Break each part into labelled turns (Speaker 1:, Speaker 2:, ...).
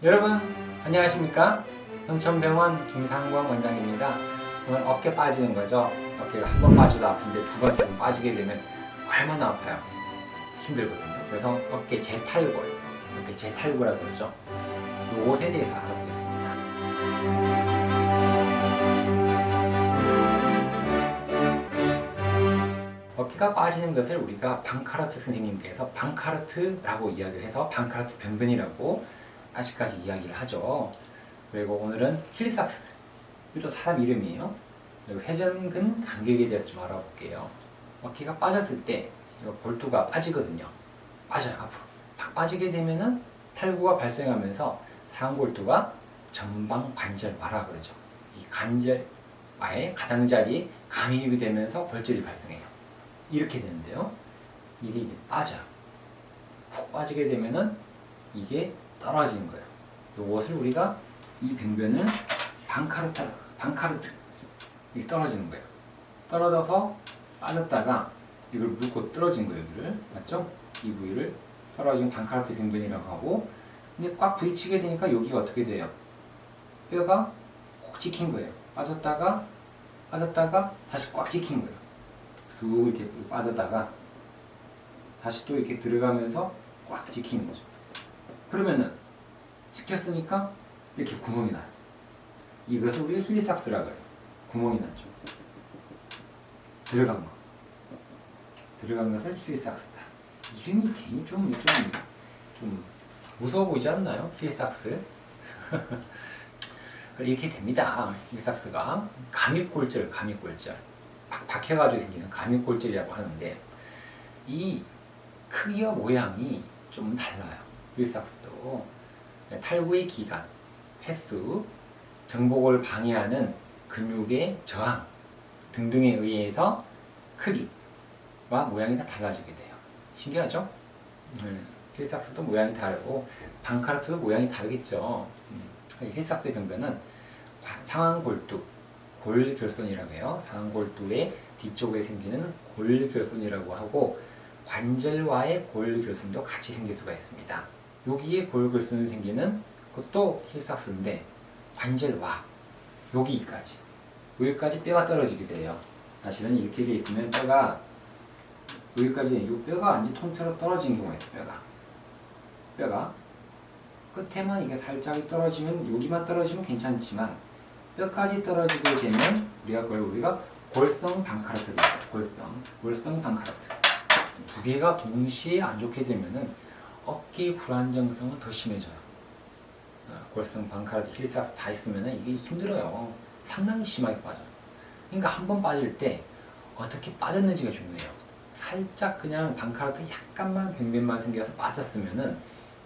Speaker 1: 여러분 안녕하십니까? 흥천병원 김상권 원장입니다. 오늘 어깨 빠지는 거죠. 어깨가 한 번 빠져도 아픈데 두 번, 세 번 빠지게 되면 얼마나 아파요. 힘들거든요. 그래서 어깨 재탈골, 어깨 재탈골이라고 그러죠. 요것에 대해서 알아보겠습니다. 어깨가 빠지는 것을 우리가 방카르트 선생님께서 방카르트라고 이야기를 해서 방카르트 병변이라고 아직까지 이야기를 하죠. 그리고 오늘은 힐삭스, 이것도 사람 이름이에요. 그리고 회전근 간격에 대해서 좀 알아볼게요. 어깨가 빠졌을 때 이 볼트가 빠지거든요. 빠져요. 앞으로 팍 빠지게 되면은 탈구가 발생하면서 상골두가 전방 관절마라 그러죠. 이 관절와의 가장자리에 감입이 되면서 골절이 발생해요. 이렇게 되는데요. 이게 빠져요. 푹 빠지게 되면은 이게 떨어지는 거예요. 이것을 우리가 이 병변을 방카르트 이게 떨어지는 거예요. 떨어져서 빠졌다가 이걸 물고 떨어진 거예요. 여기를 맞죠? 이 부위를 떨어진 방카르트 병변이라고 하고, 근데 꽉 부딪히게 되니까 여기가 어떻게 돼요? 뼈가 콕 찍힌 거예요. 빠졌다가 다시 꽉 찍힌 거예요. 쑥 이렇게 빠졌다가 다시 또 이렇게 들어가면서 꽉 찍히는 거죠. 그러면은 찍혔으니까 이렇게 구멍이 나요. 이것을 우리가 힐삭스라고 해요. 구멍이 났죠. 들어간 것을 힐삭스다. 이름이 괜히 좀 무서워 보이지 않나요? 힐삭스. 이렇게 됩니다. 힐삭스가 감입골절, 팍 박혀가지고 생기는 감입골절이라고 하는데, 이 크기와 모양이 좀 달라요. 힐삭스도 탈구의 기간, 횟수, 정복을 방해하는 근육의 저항 등등에 의해서 크기와 모양이 다 달라지게 돼요. 신기하죠? 힐삭스도 모양이 다르고 방카르트도 모양이 다르겠죠. 힐삭스의 병변은 상완골두, 골결손이라고 해요. 상완골두의 뒤쪽에 생기는 골결손이라고 하고, 관절와의 골결손도 같이 생길 수가 있습니다. 여기에 골결손이 생기는 것도 힐삭스인데, 관절와 여기까지 뼈가 떨어지게 돼요. 사실은 이렇게 돼 있으면 뼈가 여기까지, 이 뼈가 완전 통째로 떨어지는 경우가 있어요. 뼈가 끝에만 이게 살짝 떨어지면, 여기만 떨어지면 괜찮지만 뼈까지 떨어지게 되면 우리가 골성 방카르트를 있어요. 골성 방카르트. 두 개가 동시에 안 좋게 되면은 어깨 불안정성은 더 심해져요. 골성 방카르트, 힐삭스 다 있으면은 이게 힘들어요. 상당히 심하게 빠져요. 그러니까 한 번 빠질 때 어떻게 빠졌는지가 중요해요. 살짝 그냥 방카르트 약간만 병변만 생겨서 빠졌으면은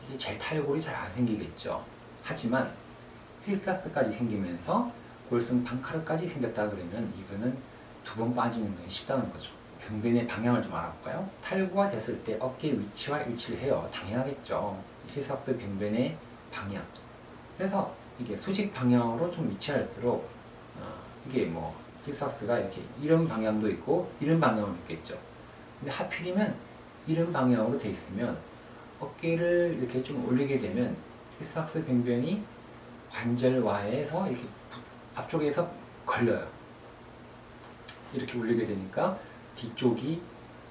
Speaker 1: 이게 재탈골이 잘 안 생기겠죠. 하지만 힐삭스까지 생기면서 골성 방카르트까지 생겼다 그러면 이거는 두 번 빠지는 건 쉽다는 거죠. 병변의 방향을 좀 알아볼까요? 탈구가 됐을 때 어깨 위치와 일치를 해요. 당연하겠죠. 힐삭스 병변의 방향. 그래서 이게 수직 방향으로 좀 위치할수록 이게 뭐 힐삭스가 이렇게 이런 방향도 있고 이런 방향도 있겠죠. 근데 하필이면 이런 방향으로 돼 있으면 어깨를 이렇게 좀 올리게 되면 힐삭스 병변이 관절와에서 이렇게 앞쪽에서 걸려요. 이렇게 올리게 되니까 뒤쪽이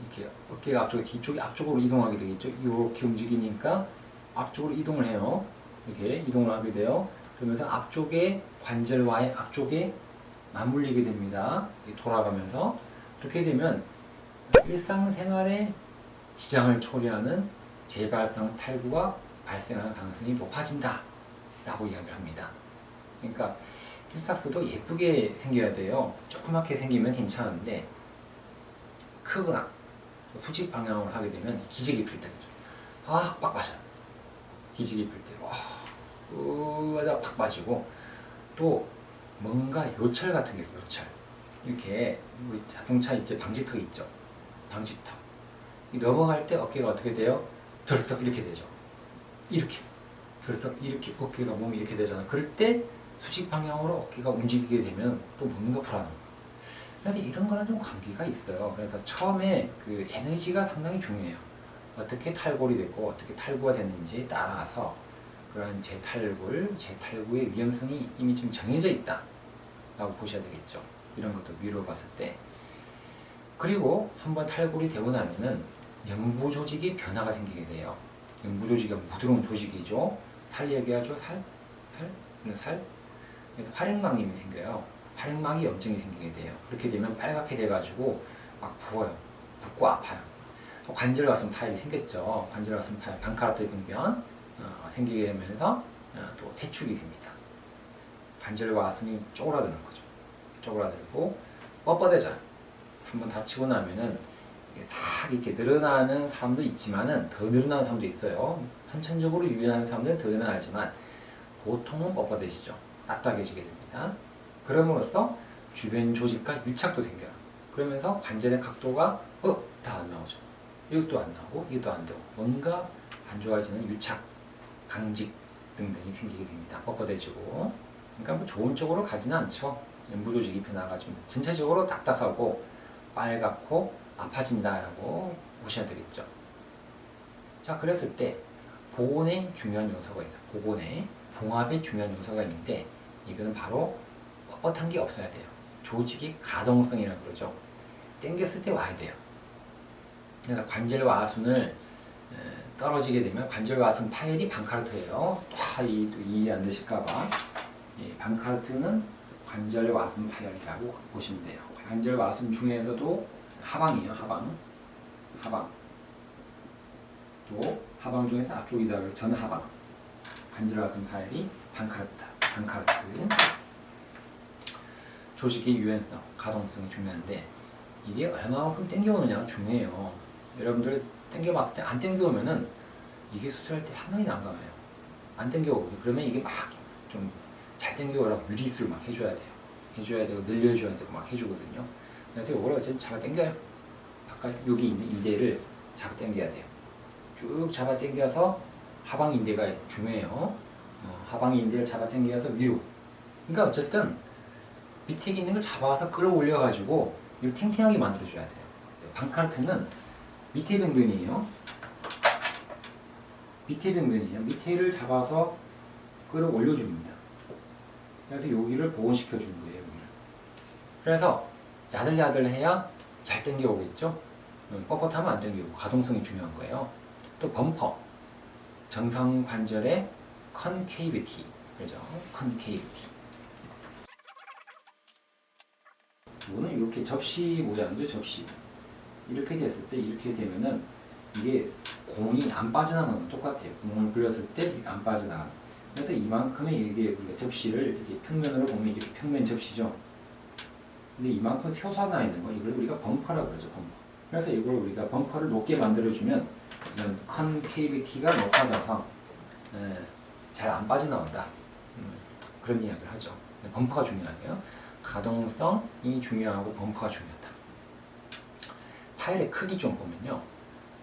Speaker 1: 이렇게 어깨가 뒤쪽이 앞쪽으로 이동하게 되겠죠. 이렇게 움직이니까 앞쪽으로 이동을 해요. 이렇게 이동을 하게 돼요. 그러면서 앞쪽에 관절와의 앞쪽에 맞물리게 됩니다. 돌아가면서. 그렇게 되면 일상생활에 지장을 초래하는 재발성 탈구가 발생하는 가능성이 높아진다 라고 이야기를 합니다. 그러니까 힐삭스도 예쁘게 생겨야 돼요. 조그맣게 생기면 괜찮은데 크거나 수직 방향으로 하게 되면 기지개 필 때죠. 팍 빠져요. 기지개 필 때 하다 팍 빠지고, 또 뭔가 요철 같은 게 있어요. 요철. 이렇게 우리 자동차 있죠. 방지턱 있죠. 방지턱. 넘어갈 때 어깨가 어떻게 돼요? 덜썩 이렇게 되죠. 이렇게 덜썩 이렇게 어깨가 몸이 이렇게 되잖아. 그럴 때 수직 방향으로 어깨가 움직이게 되면 또 뭔가 불안한 거예요. 그래서 이런 거랑 좀 관계가 있어요. 그래서 처음에 그 에너지가 상당히 중요해요. 어떻게 탈골이 됐고 어떻게 탈구가 됐는지에 따라서 그러한 재탈구의 위험성이 이미 좀 정해져 있다 라고 보셔야 되겠죠. 이런 것도 미루어 봤을 때. 그리고 한번 탈골이 되고 나면은 연부 조직의 변화가 생기게 돼요. 연부 조직은 부드러운 조직이죠. 살 얘기하죠. 살. 그래서 활액막염이 생겨요. 활액막이 염증이 생기게 돼요. 그렇게 되면 빨갛게 돼가지고 막 부어요. 붓고 아파요. 또 관절가슴 파열이 생겼죠. 관절가슴 파열, 방카라트 병변 생기게 되면서 또 퇴축이 됩니다. 관절과 가슴이 쪼그라드는 거죠. 쪼그라들고 뻣뻣해져요. 한번 다치고 나면은 싹 이렇게 늘어나는 사람도 있지만은 더 늘어나는 사람도 있어요. 선천적으로 유연한 사람들은 더 늘어나지만 보통은 뻣뻣해지죠. 딱딱해지게 됩니다. 그럼으로써 주변 조직과 유착도 생겨요. 그러면서 관절의 각도가 다 안 나오죠. 이것도 안 나오고 이것도 안 되고 뭔가 안 좋아지는 유착, 강직 등등이 생기게 됩니다. 뻣뻣해지고. 그러니까 뭐 좋은 쪽으로 가지는 않죠. 연부 조직이 변화가지고 전체적으로 딱딱하고 빨갛고 아파진다라고 보셔야 되겠죠. 자, 그랬을 때 보건에 중요한 요소가 있어요. 보건에 봉합에 중요한 요소가 있는데 이거는 바로 뻣뻣한 게 없어야 돼요. 조직의 가동성이라고 그러죠. 당겼을 때 와야 돼요. 그래서 관절과 아순을 떨어지게 되면 관절과 아순 파열이 방카르트예요. 또 이해 안 되실까봐 방카르트는 관절과 아순 파열이라고 보시면 돼요. 관절과 아순 중에서도 하방이에요. 하방. 또 하방 중에서 앞쪽이다. 전하방. 관절과 아순 파열이 방카르트. 조직의 유연성, 가동성이 중요한데 이게 얼마만큼 당겨오느냐가 중요해요. 여러분들 당겨봤을 때 안 당겨오면은 이게 수술할 때 상당히 난감해요. 안 당겨오고 그러면 이게 막 좀 잘 당겨오라고 유리술 막 해줘야 되고 늘려줘야 되고 막 해주거든요. 그래서 이걸 어쨌든 잡아 당겨요. 바깥 여기 있는 인대를 잡아 당겨야 돼요. 쭉 잡아 당겨서 하방 인대가 중요해요. 하방 인대를 잡아 당겨서 위로. 그러니까 어쨌든 밑에 있는 걸 잡아서 끌어올려가지고 이걸 탱탱하게 만들어줘야 돼요. 방카르트는 밑에 병변이에요. 밑에를 잡아서 끌어올려줍니다. 그래서 여기를 보온시켜주는 거예요. 여기를. 그래서 야들야들해야 잘 당겨오겠죠. 뻣뻣하면 안 당겨오고 가동성이 중요한 거예요. 또 범퍼, 정상 관절의 컨케이비티, 그죠? 컨케이비티. 이거는 이렇게 접시 모양이죠. 접시. 이렇게 됐을 때 이렇게 되면은 이게 공이 안 빠져나가는 건 똑같아요. 공을 굴렸을 때 안 빠져나가는. 그래서 이만큼의 이게 우리가 접시를 이렇게 평면으로 보면 이렇게 평면 접시죠. 근데 이만큼 솟아나 있는 거 이걸 우리가 범퍼라고 그러죠. 범퍼. 그래서 이걸 우리가 범퍼를 높게 만들어주면 이런 컨케이비티가 높아져서 잘 안 빠져나온다. 그런 이야기를 하죠. 범퍼가 중요하고요. 가동성이 중요하고 범퍼가 중요하다. 파일의 크기 좀 보면요.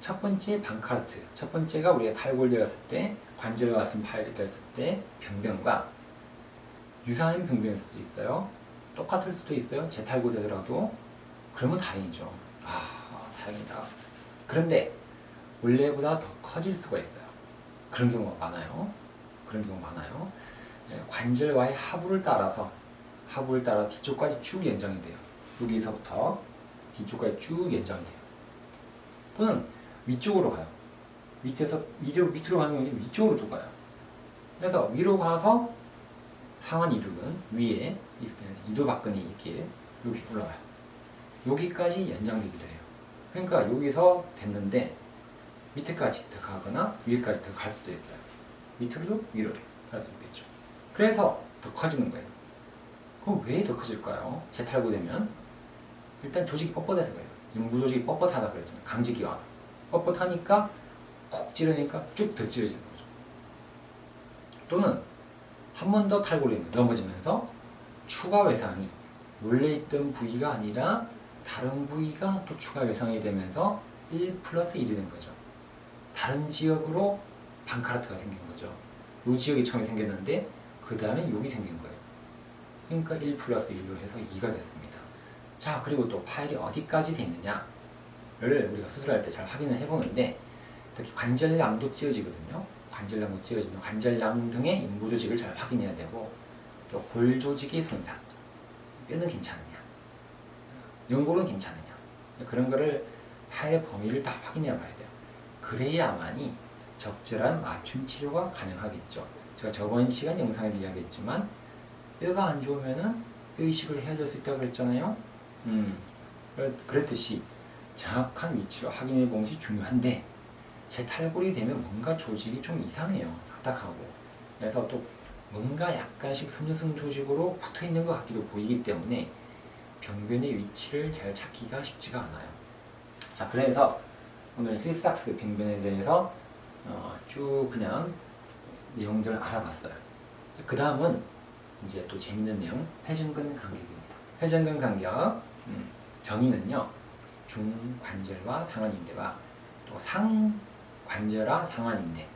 Speaker 1: 첫 번째 방카르트. 첫 번째가 우리가 탈골되었을 때 관절과 가슴 파열이 됐을 때 병변과 유사한 병변일 수도 있어요. 똑같을 수도 있어요. 재탈구 되더라도. 그러면 다행이죠. 다행이다. 그런데 원래보다 더 커질 수가 있어요. 그런 경우가 많아요. 관절과의 하부를 따라 뒤쪽까지 쭉 연장이 돼요. 여기서부터 뒤쪽까지 쭉 연장이 돼요. 또는 위쪽으로 가요. 밑으로 가는 경우는 위쪽으로 쭉 가요. 그래서 위로 가서 상완 이륙은 위에 이두박근이 이렇게 여기 올라가요. 여기까지 연장되기도 해요. 그러니까 여기서 됐는데 밑에까지 더 가거나 위에까지 더 갈 수도 있어요. 밑으로도 위로도 갈 수 있겠죠. 그래서 더 커지는 거예요. 그럼 왜 더 커질까요? 재탈구되면 일단 조직이 뻣뻣해서 그래요. 연부 조직이 뻣뻣하다 그랬잖아요. 강직이 와서 뻣뻣하니까 콕 찌르니까 쭉 더 찌르지는 거죠. 또는 한 번 더 탈골이 넘어지면서 추가 외상이 원래 있던 부위가 아니라 다른 부위가 또 추가 외상이 되면서 1 플러스 1이 된 거죠. 다른 지역으로 방카르트가 생긴 거죠. 이 지역이 처음에 생겼는데 그 다음에 여기 생긴 거예요. 그러니까 1 플러스 1로 해서 2가 됐습니다. 자, 그리고 또 파열이 어디까지 돼 있느냐를 우리가 수술할 때 잘 확인을 해보는데 특히 관절량도 찌어지거든요. 관절량으로 찌어지는 관절량 등의 인구 조직을 잘 확인해야 되고, 또 골 조직의 손상, 뼈는 괜찮으냐, 연골은 괜찮으냐, 그런 거를 파열의 범위를 다 확인해 봐야 돼요. 그래야만이 적절한 맞춤 치료가 가능하겠죠. 제가 저번 시간 영상에도 이야기했지만 뼈가 안 좋으면은 뼈 이식을 해야 될 수 있다고 그랬잖아요. 그랬듯이 정확한 위치를 확인해 보는 것이 중요한데, 제 탈골이 되면 뭔가 조직이 좀 이상해요. 딱딱하고. 그래서 또 뭔가 약간씩 섬유성 조직으로 붙어 있는 것 같기도 보이기 때문에 병변의 위치를 잘 찾기가 쉽지가 않아요. 자, 그래서 오늘 힐삭스 병변에 대해서 쭉 그냥 내용들을 알아봤어요. 그 다음은 이제 또 재밌는 내용, 회전근 간격입니다. 회전근 간격 정의는요, 중관절과 상완인대와 또 상관절과 상완인대,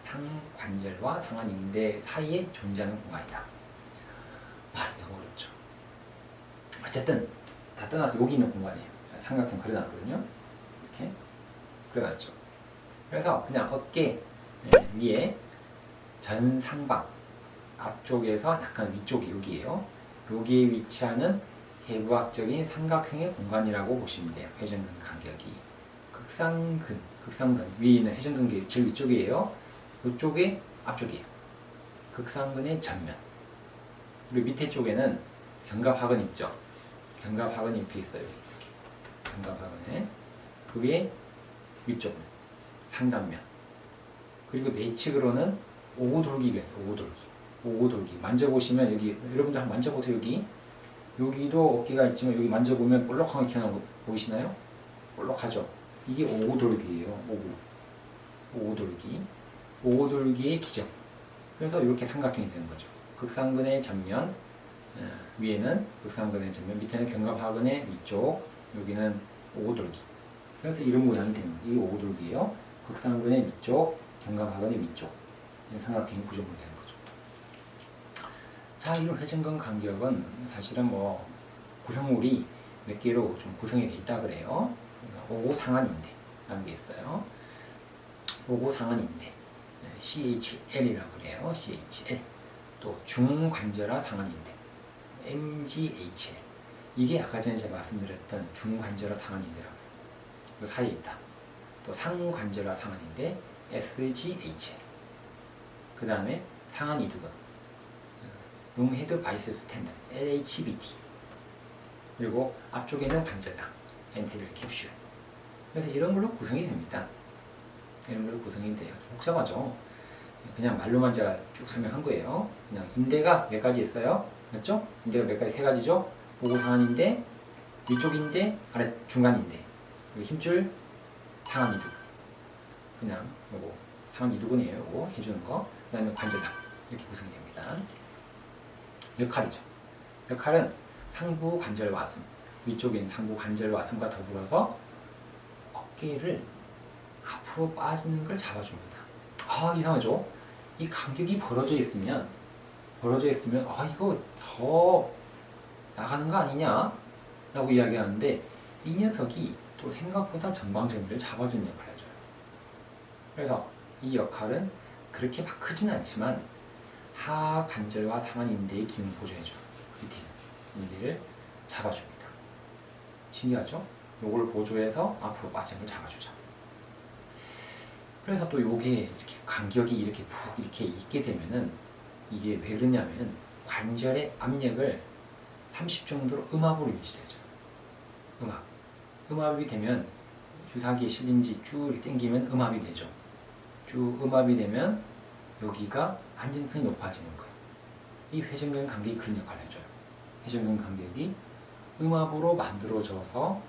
Speaker 1: 상관절과 상완인대 사이에 존재하는 공간이다. 말이 너무 어렵죠. 어쨌든 다 떠나서 여기 있는 공간이에요. 삼각형 그려놨거든요. 이렇게 그려놨죠. 그래서 그냥 어깨 위에 전상방 앞쪽에서 약간 위쪽이 여기에요. 여기에 위치하는 해부학적인 삼각형의 공간이라고 보시면 돼요. 회전근 간격이. 극상근 위에 있는 회전근이 제일 위쪽이에요. 이쪽이 앞쪽이에요. 극상근의 전면. 그리고 밑에 쪽에는 견갑하근 있죠. 견갑하근이 이렇게 있어요. 이렇게. 견갑하근에 그게 위쪽 상단면. 그리고 내측으로는 오고돌기가 있어요. 오고돌기. 만져보시면 여기 여러분들 한번 만져보세요. 여기도 어깨가 있지만 여기 만져보면 볼록하게 튀어나온 거 보이시나요? 볼록하죠. 이게 오고돌기예요. 오고돌기의 기적. 그래서 이렇게 삼각형이 되는 거죠. 극상근의 전면, 위에는 극상근의 전면, 밑에는 견갑하근의 위쪽, 여기는 오고돌기. 그래서 이런 모양이 되는 거예요. 이게 오고돌기예요. 극상근의 위쪽, 견갑하근의 위쪽. 삼각형이 구조물이 되는 거죠. 자, 이런 회전근 간격은 사실은 뭐 구성물이 몇 개로 좀 구성이 되어 있다 그래요. 오고상완인대라는 게 있어요. 오고상완인대, CHL이라고 그래요. CHL. 또 중관절하 상완인대, MGHL. 이게 아까 전에 제가 말씀드렸던 중관절하 상완인대라고 해요. 그 사이에 있다. 또 상관절하 상완인대, SGHL. 그 다음에 상완 이두근, 롱헤드 바이셉스 텐던, LHBT. 그리고 앞쪽에는 관절랑, 엔테리어 캡슐. 그래서 이런 걸로 구성이 됩니다. 이런 걸로 구성이 돼요. 복잡하죠. 그냥 말로만 제가 쭉 설명한 거예요. 그냥 인대가 몇 가지 있어요? 맞죠? 인대가 몇 가지? 세 가지죠. 오고상완인대, 위쪽인대, 아래 중간인대, 그리고 힘줄 상완 이두근. 그냥 요거 상완 이두근이에요. 요거 해주는 거. 그 다음에 관절랑. 이렇게 구성이 됩니다. 역할이죠. 역할은 상부 관절 와순, 위쪽에 있는 상부 관절 와순과 더불어서 어깨를 앞으로 빠지는 걸 잡아줍니다. 아, 이상하죠? 이 간격이 벌어져 있으면 아, 이거 더 나가는 거 아니냐? 라고 이야기하는데, 이 녀석이 또 생각보다 전방정리를 잡아주는 역할을 해줘요. 그래서 이 역할은 그렇게 막 크진 않지만 하관절과 상완인대의 기능을 보조해줘요. 밑에 인대를 잡아줍니다. 신기하죠? 요걸 보조해서 앞으로 빠짐을 잡아주죠. 그래서 또 요게 이렇게 간격이 이렇게 푹 이렇게 있게 되면은 이게 왜 그러냐면 관절의 압력을 30 정도로 음압으로 유지해줘요. 음압이 되면 주사기에 실린지 쭉 당기면 음압이 되죠. 쭉 음압이 되면 여기가 안정성이 높아지는 거예요. 이 회전근 간격이 그런 역할을 해줘요. 회전근 간격이 음압으로 만들어져서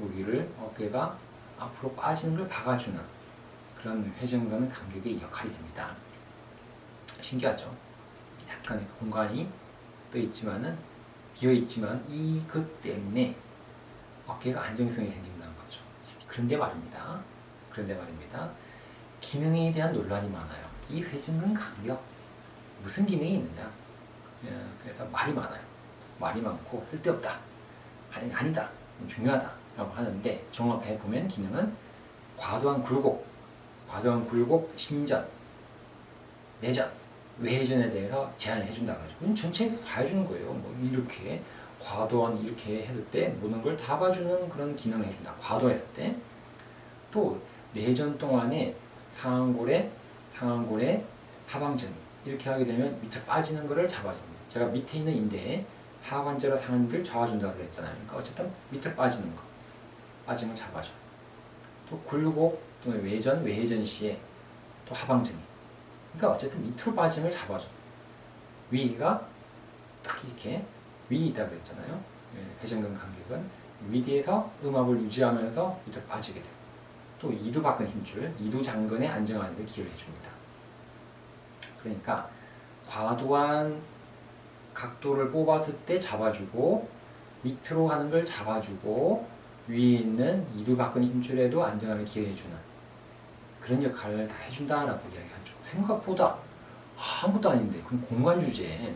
Speaker 1: 여기를 어깨가 앞으로 빠지는 걸 박아주는 그런 회전근 간격의 역할이 됩니다. 신기하죠? 약간의 공간이 떠 있지만은 비어 있지만 이것 때문에 어깨가 안정성이 생긴다는 거죠. 그런데 말입니다. 기능에 대한 논란이 많아요. 이 회전근 간격 무슨 기능이 있느냐? 그래서 말이 많아요. 말이 많고 쓸데없다. 아니다. 중요하다. 라고 하는데 종합해 보면 기능은 과도한 굴곡, 신전, 내전, 외전에 대해서 제한을 해준다 그러죠. 그럼 전체에서 다 해주는 거예요. 뭐 이렇게 과도한 이렇게 했을 때 모든 걸 다 봐주는 그런 기능을 해준다. 과도했을 때. 또 내전 동안에 상완골에 하방전 이렇게 하게 되면 밑으로 빠지는 거를 잡아줍니다. 제가 밑에 있는 인대에 하관절과 상완들 잡아준다 그랬잖아요. 그러니까 어쨌든 밑으로 빠지는 거, 빠짐을 잡아줘. 또 굴곡 또는 외전 시에 또 하방전이. 그러니까 어쨌든 밑으로 빠짐을 잡아줘. 위가 딱 이렇게 위 있다 그랬잖아요. 회전근 간격은 위에서 음압을 유지하면서 밑으로 빠지게 돼요. 또 이두박근 힘줄, 이두장근에 안정하는 데 기여를 해줍니다. 그러니까 과도한 각도를 뽑았을 때 잡아주고 밑으로 가는 걸 잡아주고 위에 있는 이두박근 힘줄에도 안정함을 기여해주는 그런 역할을 다 해준다라고 이야기하죠. 생각보다 아무것도 아닌데 그럼 공간 주제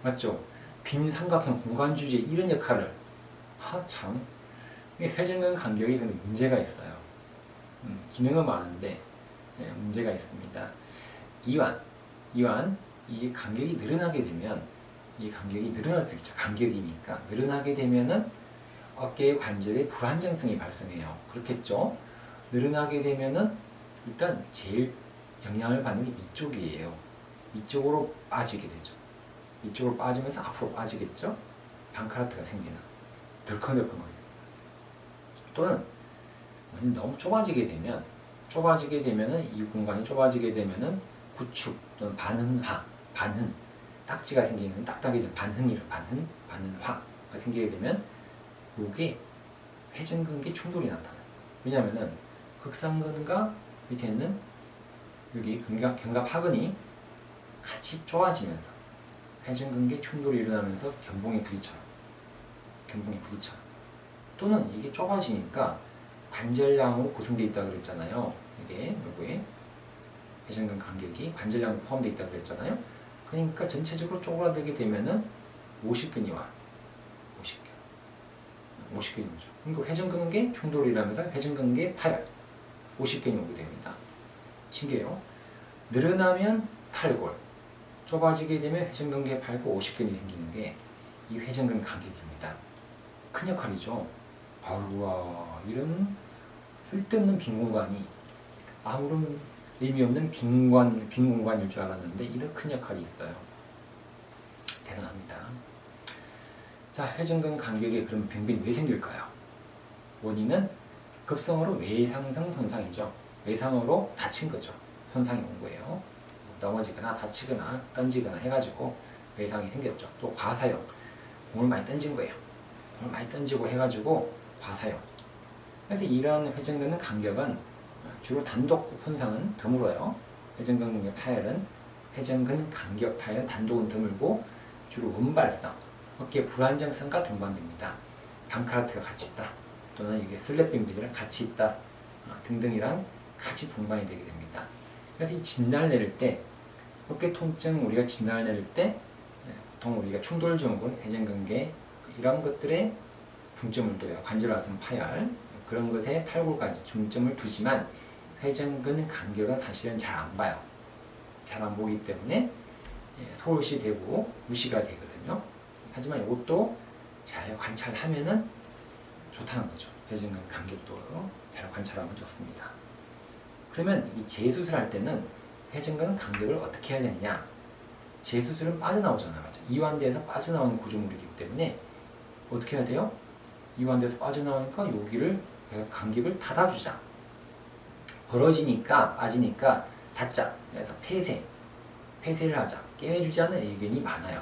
Speaker 1: 맞죠? 빈 삼각형 공간 주제 이런 역할을 참 회전근 간격이 근데 문제가 있어요. 기능은 많은데 문제가 있습니다. 이완 이 간격이 늘어나게 되면 이 간격이 늘어날 수 있죠. 간격이니까 늘어나게 되면은 어깨의 관절에 불안정성이 발생해요. 그렇겠죠? 늘어나게 되면은 일단 제일 영향을 받는 게 위쪽이에요. 위쪽으로 빠지게 되죠. 위쪽으로 빠지면서 앞으로 빠지겠죠? 방카라트가 생기는 덜컹덜컹거리는 또는 너무 좁아지게 되면은 이 공간이 좁아지게 되면은 구축 또는 반흔화, 딱지가 생기는 딱딱해진 반흔화가 생기게 되면 요게 회전근개 충돌이 나타나요. 왜냐면은 극상근과 밑에 있는 여기 견갑하근이 같이 좁아지면서 회전근개 충돌이 일어나면서 견봉에 부딪혀요. 또는 이게 좁아지니까 관절량으로 구성되어 있다고 그랬잖아요. 이게 요거에 회전근 간격이 관절량으로 포함되어 있다고 그랬잖아요. 그러니까 전체적으로 쪼그라들게 되면은 50근이 와. 50근이 오죠. 그러니까 회전근개 충돌이 일어나면서 회전근개 파열 50근이 오게 됩니다. 신기해요. 늘어나면 탈골, 좁아지게 되면 회전근개 파열고 50근이 생기는 게 이 회전근 간격입니다. 큰 역할이죠. 아우와 이런 쓸데없는 빈 공간이 아무런 의미 없는 빈 공간일 줄 알았는데 이런 큰 역할이 있어요. 대단합니다. 자, 회전근 간격에 그럼 병변이 왜 생길까요? 원인은 급성으로 외상성 손상이죠. 외상으로 다친 거죠. 손상이 온 거예요. 넘어지거나 다치거나 던지거나 해가지고 외상이 생겼죠. 또 과사용, 공을 많이 던진 거예요. 공을 많이 던지고 해가지고 과사용. 그래서 이런 회전근 간격은 주로 단독 손상은 드물어요. 회전근 파열은 회전근 간격 파열은 단독은 드물고 주로 음발성, 어깨 불안정성과 동반됩니다. 방카라트가 같이 있다. 또는 이게 슬랩 빈비드랑 같이 있다. 등등이랑 같이 동반이 되게 됩니다. 그래서 이 진단을 내릴 때 어깨 통증 우리가 진단을 내릴 때 보통 우리가 충돌 증후군, 회전근개 이런 것들에 중점을 둬요. 관절화성 파열 그런 것에 탈골까지 중점을 두지만 회전근 간격은 사실은 잘 안 봐요. 잘 안 보기 때문에 소홀시 되고 무시가 되거든요. 하지만 이것도 잘 관찰하면은 좋다는 거죠. 회전근 간격도 잘 관찰하면 좋습니다. 그러면 이 재수술할 때는 회전근 간격을 어떻게 해야 되느냐? 재수술은 빠져나오잖아요. 맞죠? 이완대에서 빠져나오는 구조물이기 때문에 어떻게 해야 돼요? 이완대에서 빠져나오니까 여기를 간격을 닫아주자. 벌어지니까 빠지니까 닫자. 그래서 폐쇄를 하자. 깨매주자는 의견이 많아요.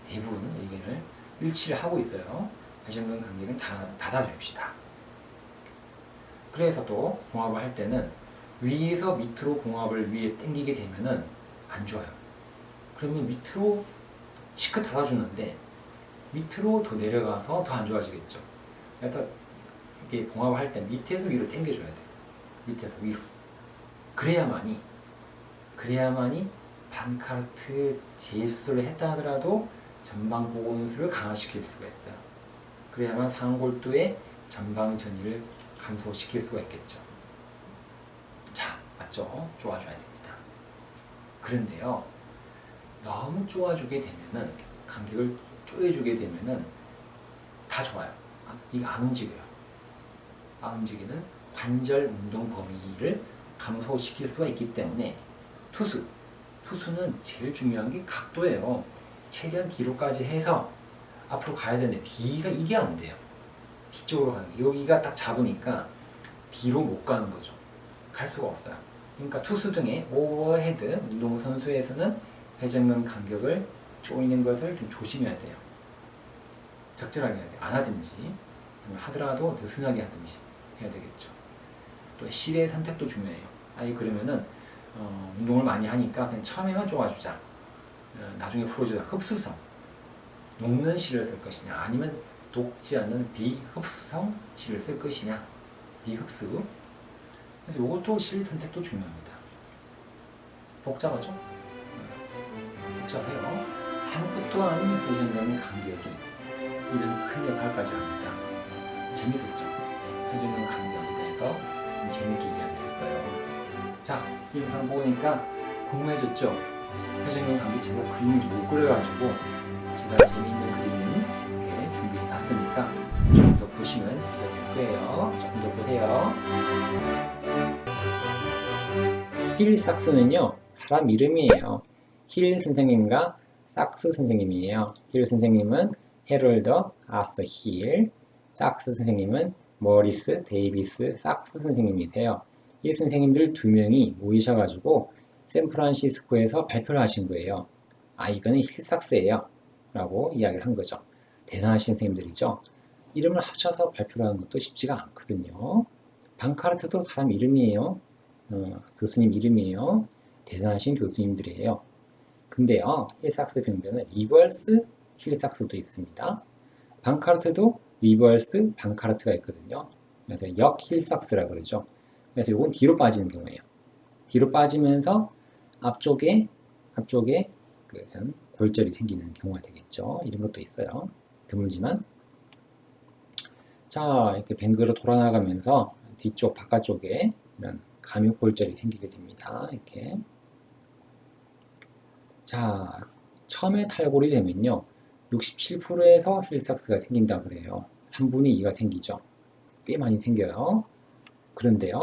Speaker 1: 대부분 의견을 일치를 하고 있어요. 회전근 간격은 닫아줍시다. 그래서 또 봉합을 할 때는 위에서 밑으로 봉합을 위에서 당기게 되면은 안 좋아요. 그러면 밑으로 시크 닫아주는데 밑으로 더 내려가서 더 안 좋아지겠죠. 그래서 이게 봉합을 할 때 밑에서 위로 당겨줘야 돼요. 밑에서 위로. 그래야만이 방카르트 재수술을 했다 하더라도 전방 보건술을 강화시킬 수가 있어요. 그래야만 상골두의 전방 전이를 감소시킬 수가 있겠죠. 자, 맞죠? 좋아져야 됩니다. 그런데요, 너무 쪼아주게 되면은, 간격을 쪼여주게 되면은 다 좋아요. 이게 안 움직여요. 안 움직이는 관절 운동 범위를 감소시킬 수가 있기 때문에 투수는 제일 중요한 게 각도예요. 최대한 뒤로까지 해서 앞으로 가야 되는데 이게 안 돼요. 뒤쪽으로 가는 게 여기가 딱 잡으니까 뒤로 못 가는 거죠. 갈 수가 없어요. 그러니까 투수 등의 오버헤드 운동선수에서는 회전근 간격을 조이는 것을 좀 조심해야 돼요. 적절하게 해야 돼요. 안 하든지 하더라도 느슨하게 하든지 해야 되겠죠. 또 실의 선택도 중요해요. 그러면은 운동을 많이 하니까 그냥 처음에만 좋아주자. 나중에 풀어주자. 흡수성. 녹는 실을 쓸 것이냐 아니면 녹지 않는 비흡수성 실을 쓸 것이냐. 비흡수. 그래서 이것도 실 선택도 중요합니다. 복잡하죠? 복잡해요. 한국 또한 회전근 간격이 이런 큰 역할까지 합니다. 재밌었죠? 회전근 간격에 대해서 좀 재밌게 이야기를 했어요. 자, 이 영상 보니까 궁금해졌죠? 회전근 간격 제가 그림을 좀 못 그려가지고 제가 재미있는 그림 이렇게 준비해 놨으니까 조금 더 보시면 이해가 될 거예요. 조금 더 보세요. 힐 삭스는요, 사람 이름이에요. 힐 선생님과 삭스 선생님이에요. 힐 선생님은 헤럴드 아서 힐, 삭스 선생님은 머리스 데이비스 삭스 선생님이세요. 이 선생님들 두 명이 모이셔가지고 샌프란시스코에서 발표를 하신 거예요. 이거는 힐 삭스예요 라고 이야기를 한 거죠. 대단하신 선생님들이죠. 이름을 합쳐서 발표를 하는 것도 쉽지가 않거든요. 방카르트도 사람 이름이에요. 교수님 이름이에요. 대단하신 교수님들이에요. 근데요, 힐삭스 병변은 리버스 힐삭스도 있습니다. 방카르트도 리버스 방카르트가 있거든요. 그래서 역 힐삭스라고 그러죠. 그래서 이건 뒤로 빠지는 경우예요. 뒤로 빠지면서 앞쪽에 골절이 생기는 경우가 되겠죠. 이런 것도 있어요. 드물지만. 자, 이렇게 뱅그로 돌아나가면서 뒤쪽 바깥쪽에 이런 감육골절이 생기게 됩니다. 이렇게. 자, 처음에 탈골이 되면요. 67%에서 힐삭스가 생긴다고 그래요. 3분의 2가 생기죠. 꽤 많이 생겨요. 그런데요.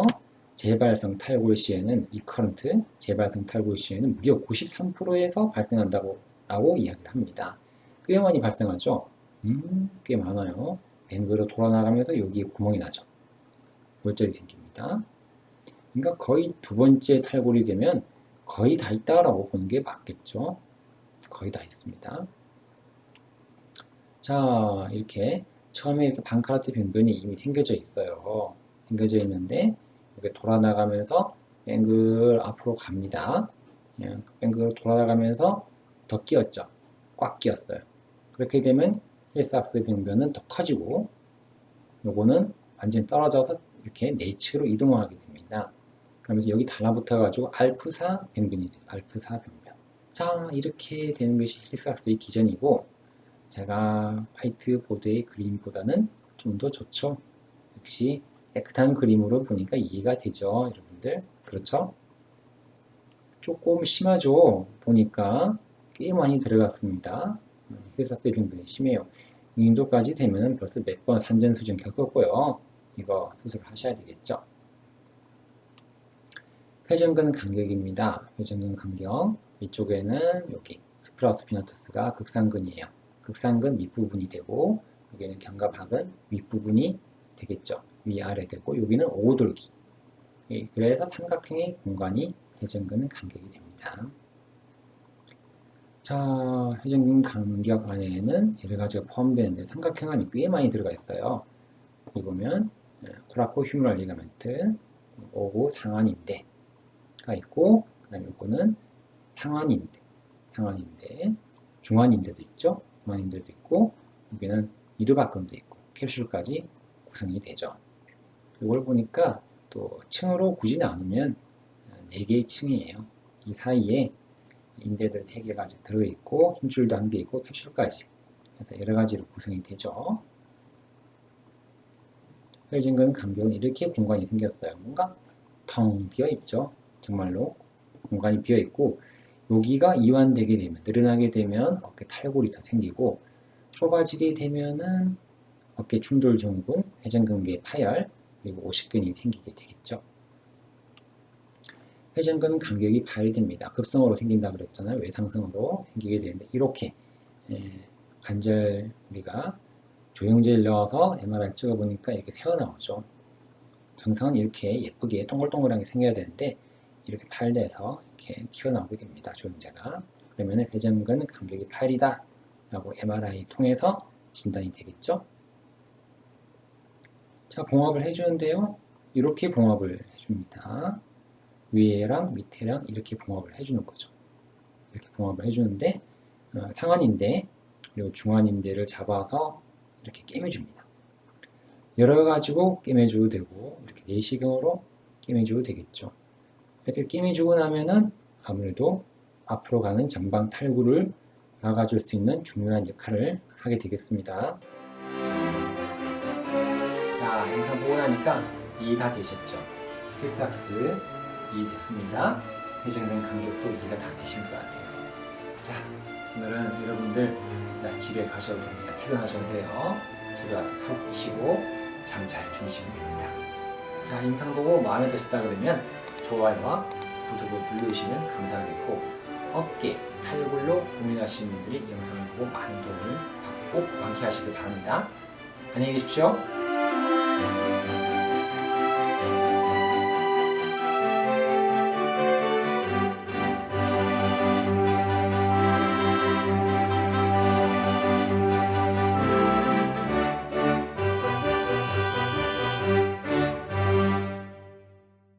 Speaker 1: 재발성 탈골 시에는 리커런트 재발성 탈골 시에는 무려 93%에서 발생한다고 이야기를 합니다. 꽤 많이 발생하죠. 꽤 많아요. 뱅그로 돌아나가면서 여기에 구멍이 나죠. 골절이 생깁니다. 그러니까 거의 두 번째 탈골이 되면 거의 다 있다라고 보는 게 맞겠죠. 거의 다 있습니다. 자, 이렇게 처음에 이렇게 방카르트 병변이 이미 생겨져 있어요. 생겨져 있는데 이렇게 돌아나가면서 뱅글 앞으로 갑니다. 뱅글 돌아나가면서 더 끼었죠. 꽉 끼었어요. 그렇게 되면 힐삭스 병변은 더 커지고 요거는 완전히 떨어져서 이렇게 내측으로 이동하게 됩니다. 그러면서 여기 달라붙어 가지고 알프사 병변이 돼요. 알프사 병변. 자, 이렇게 되는 것이 힐삭스의 기전이고 제가 화이트보드의 그림보다는 좀 더 좋죠. 역시 깨끗한 그림으로 보니까 이해가 되죠. 여러분들. 그렇죠? 조금 심하죠. 보니까 꽤 많이 들어갔습니다. 힐삭스의 병변이 심해요. 이 정도까지 되면 벌써 몇 번 산전수전 겪었고요. 이거 수술하셔야 되겠죠. 회전근 간격입니다. 회전근 간격. 이쪽에는 여기 스프라스피너투스가 극상근이에요. 극상근 밑부분이 되고 여기는 견갑학은 윗부분이 되겠죠. 위아래 되고 여기는 오돌기. 그래서 삼각형의 공간이 회전근 간격이 됩니다. 자, 회전근 간격 안에는 여러 가지가 포함되는데 삼각형 안이 꽤 많이 들어가 있어요. 여기 보면 코라코 휴머럴 리가멘트, 오고 상완인대가 있고 그다음에 이거는 상완인대, 중완인대도 있죠. 중완인대도 있고 여기는 이두박근도 있고 캡슐까지 구성이 되죠. 이걸 보니까 또 층으로 굳이 나누면 4개의 층이에요. 이 사이에 인대들 3개가 아직 들어있고 힘줄도 1개 있고 캡슐까지 그래서 여러 가지로 구성이 되죠. 회전근 간격은 이렇게 공간이 생겼어요. 뭔가 텅 비어 있죠. 정말로 공간이 비어 있고 여기가 이완되게 되면, 늘어나게 되면 어깨 탈골이 더 생기고, 좁아지게 되면은 어깨 충돌 증후군, 회전근개 파열, 그리고 오십근이 생기게 되겠죠. 회전근 간격이 발휘됩니다. 급성으로 생긴다 그랬잖아요. 외상성으로 생기게 되는데 이렇게 관절 우리가 조영제를 넣어서 MRI 찍어보니까 이렇게 새어나오죠. 정상은 이렇게 예쁘게 동글동글하게 생겨야 되는데 이렇게 파열돼서 이렇게 튀어나오게 됩니다. 조영제가. 그러면 회전근 간격이 파열이다 라고 MRI 통해서 진단이 되겠죠. 자, 봉합을 해주는데요. 이렇게 봉합을 해줍니다. 위에랑 밑에랑 이렇게 봉합을 해주는 거죠. 이렇게 봉합을 해주는데 상완인대 그리고 중완인대를 잡아서 이렇게 꿰매줍니다. 열어가지고 꿰매줘도 되고 이렇게 내시경으로 꿰매줘도 되겠죠. 그래서 꿰매주고 나면은 아무래도 앞으로 가는 전방 탈구를 막아줄 수 있는 중요한 역할을 하게 되겠습니다. 자, 영상 보고 나니까 이해 다 되셨죠? 필사학스 이해됐습니다. 회전근 간격도 이해가 다 되신 것 같아요. 자, 오늘은 여러분들 집에 가셔도 됩니다. 퇴근하셔도 돼요. 집에 와서 푹 쉬고 잠 잘 주무시면 됩니다. 자, 영상 보고 마음에 드셨다 그러면 좋아요와 구독을 눌러주시면 감사하겠고, 어깨, 탈골로 고민하시는 분들이 영상을 보고 많은 도움을 받고 완쾌하시길 바랍니다. 안녕히 계십시오.